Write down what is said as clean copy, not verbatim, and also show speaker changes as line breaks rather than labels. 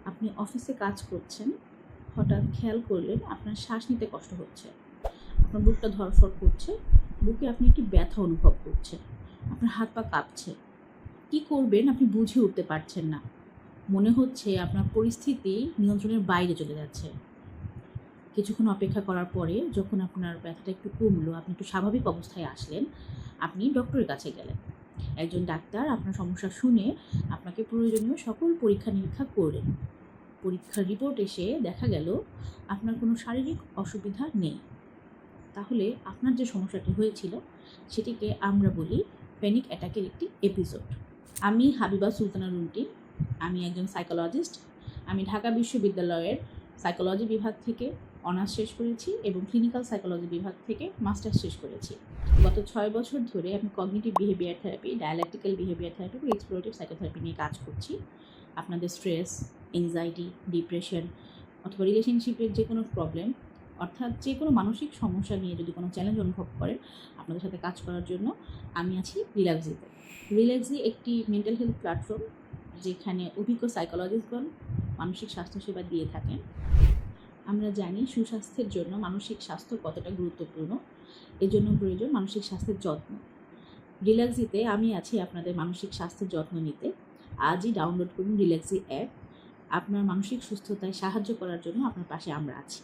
আপনি অফিসে কাজ করছেন, হঠাৎ খেয়াল করলেন আপনার শ্বাস নিতে কষ্ট হচ্ছে, আপনার বুকটা ধড়ফড় করছে, বুকে আপনি একটি ব্যথা অনুভব করছেন, আপনার হাত পা কাঁপছে। কী করবেন আপনি বুঝে উঠতে পারছেন না। মনে হচ্ছে আপনার পরিস্থিতি নিয়ন্ত্রণের বাইরে চলে যাচ্ছে। কিছুক্ষণ অপেক্ষা করার পরে যখন আপনার ব্যথাটা একটু কমলো, আপনি একটু স্বাভাবিক অবস্থায় আসলেন, আপনি ডক্টরের কাছে গেলেন। একজন ডাক্তার আপনার সমস্যা শুনে আপনাকে প্রয়োজনীয় সকল পরীক্ষা-নিরীক্ষা করলেন। পরীক্ষার রিপোর্ট এসে দেখা গেল আপনার কোনো শারীরিক অসুবিধা নেই। তাহলে আপনার যে সমস্যাটি হয়েছিল সেটিকে আমরা বলি প্যানিক অ্যাটাকের একটি এপিসোড। আমি হাবিবা সুলতানা রুন্টি। আমি একজন সাইকোলজিস্ট। আমি ঢাকা বিশ্ববিদ্যালয়ের সাইকোলজি বিভাগ থেকে অনার্স শেষ করেছি এবং ক্লিনিক্যাল সাইকোলজি বিভাগ থেকে মাস্টার্স শেষ করেছি। গত 6 বছর ধরে আমি cognitive behaviour therapy, dialectical behaviour therapy এবং এক্সপ্লোরেটিভ সাইকোথেরাপি নিয়ে কাজ করছি। আপনাদের স্ট্রেস, এংজাইটি, ডিপ্রেশন অথবা রিলেশনশিপের যে কোনো প্রবলেম, অর্থাৎ যে কোনো মানসিক সমস্যা নিয়ে যদি কোনো চ্যালেঞ্জ অনুভব করেন, আপনাদের সাথে কাজ করার জন্য আমি আছি রিল্যাক্সিতে। রিল্যাক্সি একটি মেন্টাল হেলথ প্ল্যাটফর্ম, যেখানে অভিজ্ঞ সাইকোলজিস্টগণ মানসিক স্বাস্থ্যসেবা দিয়ে থাকেন। আমরা জানি সুস্বাস্থ্যের জন্য মানসিক স্বাস্থ্য কতটা গুরুত্বপূর্ণ। এজন্য প্রয়োজন মানসিক স্বাস্থ্যের যত্ন। রিল্যাক্সিতে আমি আছি আপনাদের মানসিক স্বাস্থ্যের যত্ন নিতে। আজই ডাউনলোড করুন রিল্যাক্সি অ্যাপ। আপনার মানসিক সুস্থতায় সাহায্য করার জন্য আপনার পাশে আমরা আছি।